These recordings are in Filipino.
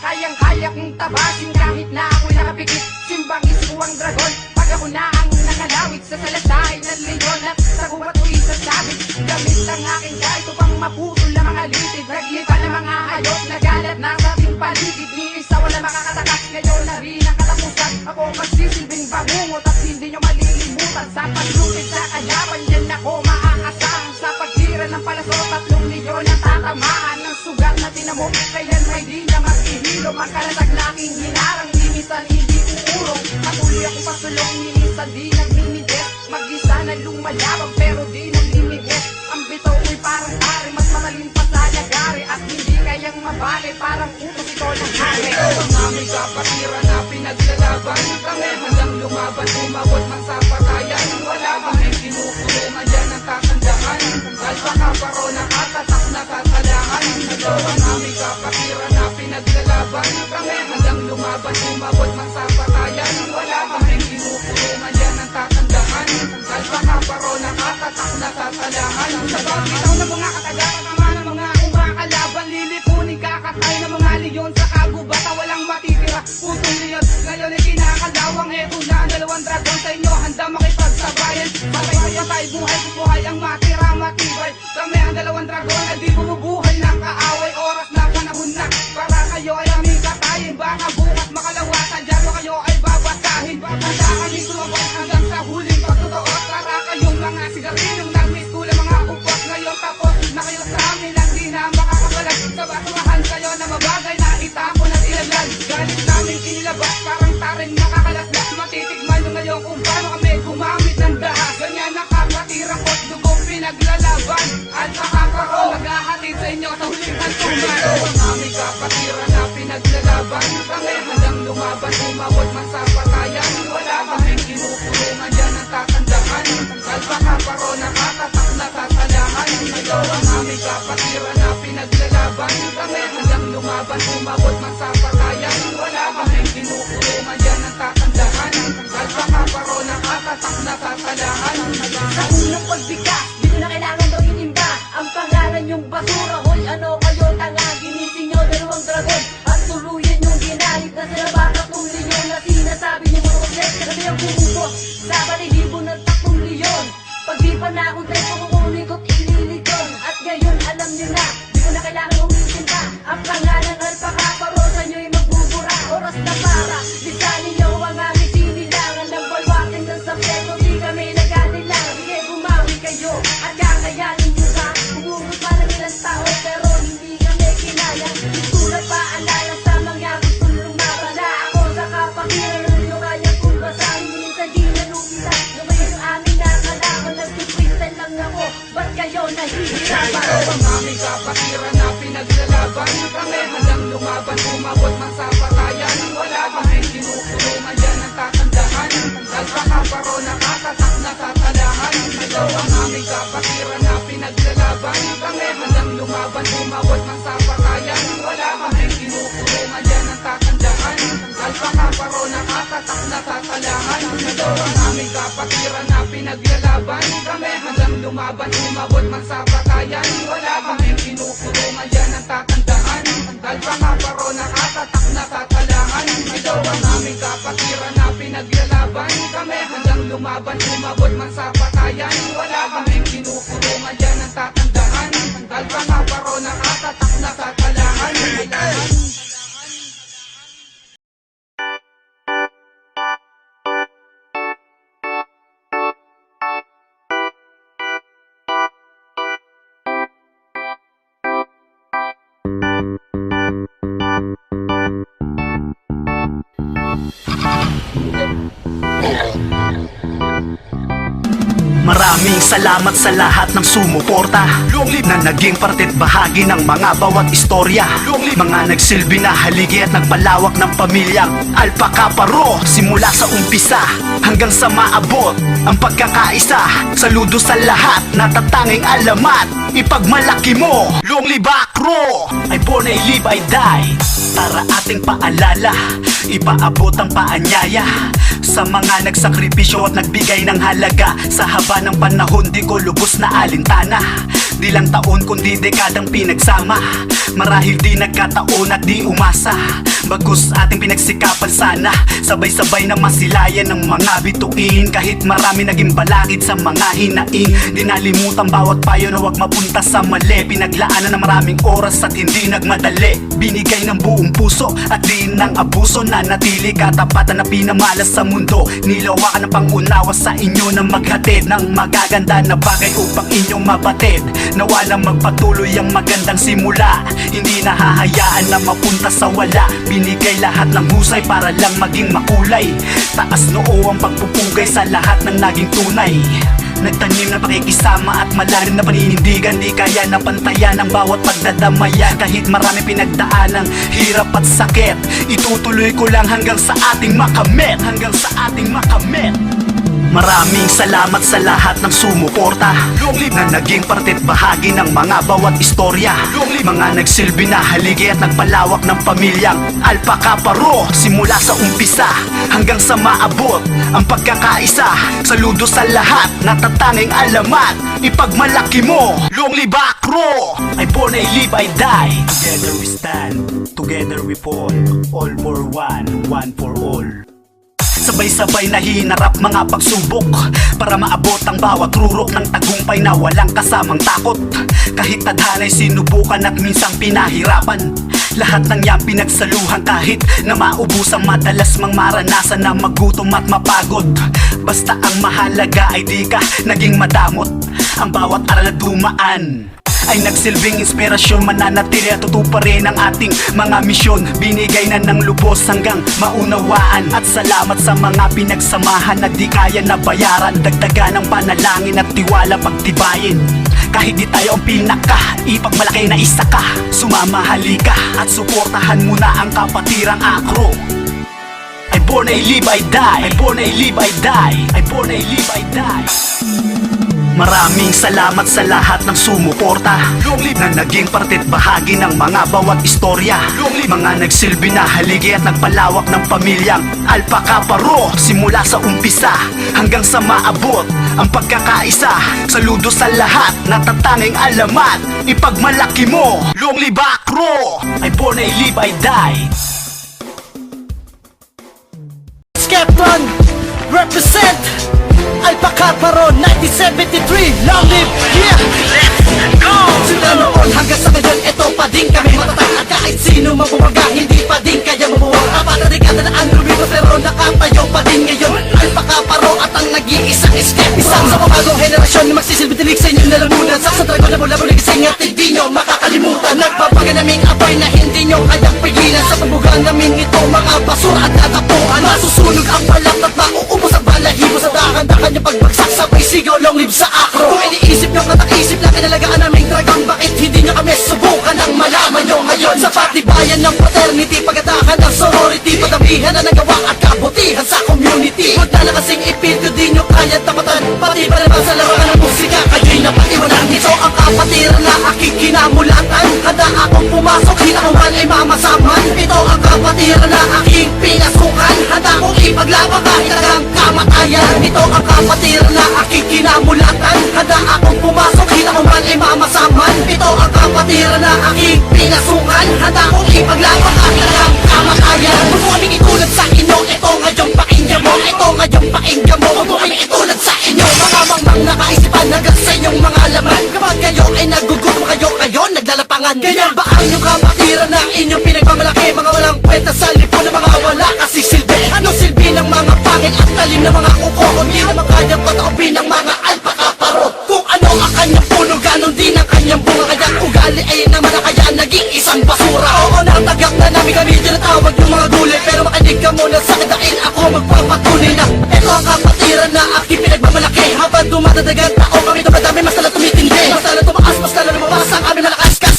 Kayang-kaya kong tabasin kahit na ako'y nakapikit. Simbang ispuang dragon, pag ako na ang nakalawit sa salasain ng leyon at sa gubat ko'y sasabit. Gamit ang aking kahit upang maputol na mga litid. Naglipa ng mga hayop na galat na sa ating paligid. Ni isa wala makakatakas, ngayon na rin ang katapusan. Ako magsisilbing bangungot at hindi nyo malilimutan. Sa paglupit sa kayapan, yan ako maaasahan. Sa paghira ng palaso, 3 milyon ang tatamaan ng sugat na tinamok. Kailan may di na maghihilom ang kalatag na aking hinarang. Minsan hindi uurong, patuloy akong pasulong. Minsan di nagmimides, mag-isa na lumayabang pero di nagmimides. Ang bitaw ko'y parang ari, mas matalin pa sa yagari. At hindi kayang mabali, parang utos ito ng hari. Ang aming kapatiran na pinaglalaban, kami hanggang lumaban, umabot man sa patayan. Wala kaming kinukulungan, yan ang tatandaan. Galpakaparo na katatak na tatalahan. Ito ang aming kapatiran na pinaglalaban, kami hanggang lumaban, umabot man sa patayan. Wala kaming kinukulungan, yan ang tatandaan. Galpakaparo na katatak na tatalahan. Sa bawat ng mga katagalan, tama ng mga umakalaban. Lilipunin kakatay ng mga leyon sa kagubatan. Walang matitira, putong leyon. Ngayon ay kinakalawang, eto na ang 2 dragon sa inyo. Handa makipagsabayan, patay-patay, buhay-buhay ang matira, matibay. Kami ang 2 dragon na di bumubuhay ng kaaway. Oras na, panahon na, para kayo ay aming katayin. Baka bukas makalawatan, dyan o kayo ay babasahin. Handa kami sumabay hanggang sa huling pagtotoo. Para kayong mga sigarilyong nag-miss kulang mga upot. Ngayon tapos na kayo sa amin, ang di na makakabalag. Sa basurahan kayo na mabagay na itapon at ilaglag. Galit namin kinilabas, parang taring nakakalaslas. Matitigman nyo ngayon kung paano kami gumamit ng dahas. Ganyan nakakatirang kot, dugong pinaglalaban. At makakaro, maghahatid sa inyo sa huling hantungan. Ito ang aming kapatiran na pinaglalaban, kami hanggang lumaban, umabot man sa patayan. Wala kaming kinukulungan, yan ang tatandaan. Galpakaparo na katatak na tatalahan. Ito ang aming kapatiran na pinaglalaban, kami hanggang lumaban, umabot man sa patayan. Wala kaming kinukulungan, yan ang tatandaan. Galpakaparo na katatak na tatalahan. Sa unang pagbigas, di ko na kailangan gawin imba. Ang pangalan yung basura, hoy ano kayo tanga. Ginising nyo 2 dragon at tuluyan yung ginahit na sila. Baka 3 leyon na sinasabi nyo mga object. Sabi ang bumubo sa balihibo ng 3 leyon. Pag di pa na akong tayo, kukunin ko't ililigon. At ngayon alam nyo na, di ko na kailangan umitin pa. Ang pangalan Alpakaparo sa nyo'y magbubura. Oras na para lisanin nyo ang aming sinilangan ng balwakin ng sapleto. Di kami nagkanilang, sige bumawi kayo at kakayanin nyo ka. Umugot pa ng ilang tao pero hindi kami kinaya. Isulat pa alala sa mga gustong lumaban. Na ako sa kapakiran nyo kaya kung basahin. Minsan di nalupita, lumay yung aming nakalaban. Nagtitwistan lang ako, ba't kayo nahihirapan? Ito ang aming kapatiran na pinaglalaban, kami hanggang lumaban, umabot man sa patayan. Wala kaming kinukulungan, yan ang tatandaan. Galpakaparo na katatak na tatalahan. Ito ang aming kapatiran na pinaglalaban, kami hanggang lumaban, umabot man sa patayan. Wala kaming kinukulungan, yan ang tatandaan. Galpakaparo na katatak na tatalahan. Ito ang aming kapatiran na pinaglalaban, kami hanggang lumaban, umabot man sa patayan. Wala kaming kinukulungan, yan ang tatandaan. Galpakaparo na katatak na tatalahan. Ito ang aming kapatiran na pinaglalaban, kami hanggang lumaban, umabot man sa patayan. Wala kaming kinukulungan, yan ang tatandaan. Galpakaparo na katatak na tatalahan. Maraming salamat sa lahat ng sumuporta. Long live na naging parte't bahagi ng mga bawat istorya. Long live mga nagsilbi na haligi at nagpalawak ng pamilyang Alpaca Paro. Simula sa umpisa hanggang sa maabot ang pagkakaisa. Saludo sa lahat na tatanging alamat. Ipagmalaki mo, long live Acro. I born, I live, I die. Para ating paalala, ipaabot ang paanyaya sa mga nagsakripisyo at nagbigay ng halaga. Sa haba ng panahon di ko lubos na alintana. Di lang taon kundi dekadang pinagsama. Marahil di nagkataon at di umasa. Bagkus ating pinagsikapan sana, sabay-sabay na masilayan ng mga bituin. Kahit marami naging balakid sa mga hinaing, di nalimutan bawat payo na wag mapunta sa mali. Pinaglaanan ng maraming oras at hindi nagmadali. Binigay ng buong puso at di ng abuso. Nanatili katapatan na pinamalas sa mundo. Nilawakan ng pangunawa sa inyo na maghatid ng magaganda na bagay upang inyong mabatid. Nawalang magpatuloy ang magandang simula. Hindi nahahayaan na mapunta sa wala. Binigay lahat ng husay para lang maging makulay. Taas noo ang pagpupugay sa lahat ng naging tunay. Nagtanim na pakikisama at malalim na paninindigan. Di kaya napantayan ang bawat pagdadamayan. Kahit marami pinagdaan ng hirap at sakit, itutuloy ko lang hanggang sa ating makamit. Hanggang sa ating makamit. Maraming salamat sa lahat ng sumuporta. Long live na naging parte't bahagi ng mga bawat istorya. Long live mga nagsilbi na haligi at nagpalawak ng pamilyang Alpaca Paro. Simula sa umpisa hanggang sa maabot ang pagkakaisa. Saludo sa lahat na tatanging alamat. Ipagmalaki mo, long live Acro. I born, I live, I die. Together we stand, together we fall. All for one, one for all. Sabay-sabay na hinarap mga pagsubok para maabot ang bawat rurok ng tagumpay na walang kasamang takot. Kahit tadhana'y sinubukan at minsang pinahirapan, lahat ng yan pinagsaluhan kahit na maubusang madalas mang maranasan na magutom at mapagod. Basta ang mahalaga ay di ka naging madamot. Ang bawat aral na dumaan ay nagsilbing inspirasyon. Mananatili at tutuparin ang ating mga misyon. Binigay na ng lubos hanggang maunawaan. At salamat sa mga pinagsamahan na di kaya na bayaran. Dagdagan ng panalangin at tiwala pagtibayin. Kahit di tayo ang pinaka, ipagmalaki na isa ka. Sumama halika at suportahan mo na ang kapatirang Acro. I born, I live, I die. I born, I live, I die. I born, I live, I die. Maraming salamat sa lahat ng sumuporta. Long live na naging parte't bahagi ng mga bawat istorya. Long live mga nagsilbi na haligi at nagpalawak ng pamilyang Alpaca Paro. Simula sa umpisa hanggang sa maabot ang pagkakaisa. Saludo sa lahat na tatanging alamat. Ipagmalaki mo, long live Acro. I born, I live, I die. Skeptron represent Alpaca Paro 1973. Long live, yeah! Let's go! Sila noon hanggang sa ngayon, ito pa din kami matatag. At kahit sino mabumaga, hindi pa din kaya mabuwag. Apat na dekada na ang lumipas pero nakatayo pa din ngayon. Alpaca Paro at ang nag-iisang escape. Isang sa pamagong henerasyon na magsisilbi tinig sa inyong lalamunan. Sa dragon na mula muli gising at hindi nyo makakalimutan. Nagpapaga naming apoy na hindi nyo kayang pigilan. Sa pambugan namin ito mga basura at natapuan. Masusunog ang balat at mauubos ang balahibo sa dahan-dahan yung pagbagsak sabay sigaw. Long live sa Acro. Kung iniisip nyo katakisip na kinalagaan naming dragon, bakit hindi nyo kami subukan ang malaman nyo ngayon? Sa patibayan ng fraternity, pagatahan ng sorority, padamihan na nagawa at kabutihan sa community. Huwag na nakasing ipildo, di nyo kaya tapatan. Pati pa naman sa larangan ng musika, kayo'y napaiwanan. Ito ang kapatiran na aking kinamulatan. Handa akong pumasok, hinakuhan ay mamasaman. Ito ang kapatiran na aking pinasukan. Handa akong ipaglaban kahit hanggang kamatayan. Ito ang kapatiran na aking kinamulatan. Handa akong pumasok, hinakuhan ay mamasaman. Ito ang kapatiran na aking pinasukan. Handa akong ipaglaban kahit hanggang kamatayan. Kung aming itulad sa inyo, ito ngayong pakinggan mo. Ito ngayong pakinggan mo. Kung aming itulad sa inyo, mga mangmang nakaisipan hanggang sa inyong mga laman. Kapag kayo ay nagugutom, kayo naglalapangan. Ganyan ba ang inyong kapatiran na inyong pinagmamalaki? Mga walang kwenta sa lipo na mga wala kasi silbi. Ano silbi ng mga pangit at talim na mga kuko? Hindi naman kanyang pataupin ng mga Alpaca Paro. Kung ano ang kanyang puno, ganon din ang kanyang bunga. Kanyang ugali ay naman na kaya naging isang basura. Oo, natagap na namin kami tinatawag yung mga gulay. Pero makinig ka muna sa akin dahil ako magpapatunay na ito ang kapatiran na aking pinagmamalaki. Habang dumadadagan tao kami dumadami, mas lalo tumitindi, mas lalo tumaas, mas lalo lumabas ang aming malakas. Kas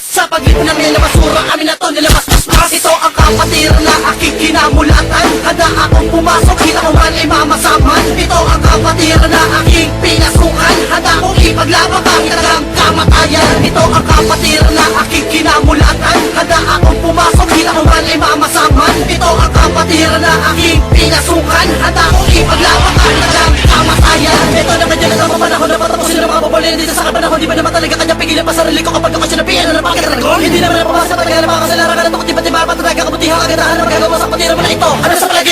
sa paglito namin na basura, amin na to nilabas. Ito ang kapatiran na aking kinamulatan. Handa akong pumasok, kita ko man ay mamasaman. Ito ang kapatiran na aking pinasukan. Handa akong ipaglaban kahit ang kamatayan. Ito ang kapatiran na aking kinamulatan. Handa akong pumasok, kita ko man ay mamasaman. Ito ang kapatiran na aking pinasukan. Handa akong ipaglaban kahit ang kamatayan. Ito na medyo na sa panahon na patapusin ang mga pabalin dito sa kapanahon. Di ba naman talaga kanya pigilan pa sarili ko kapag ako sinabihan na napakagaragon. Hindi naman napapasa pagkala mga kasalaran. Di ba't di mapatalaga kabutihan kagandahan na magagawa sa patira mo na ito? Ano sa palagay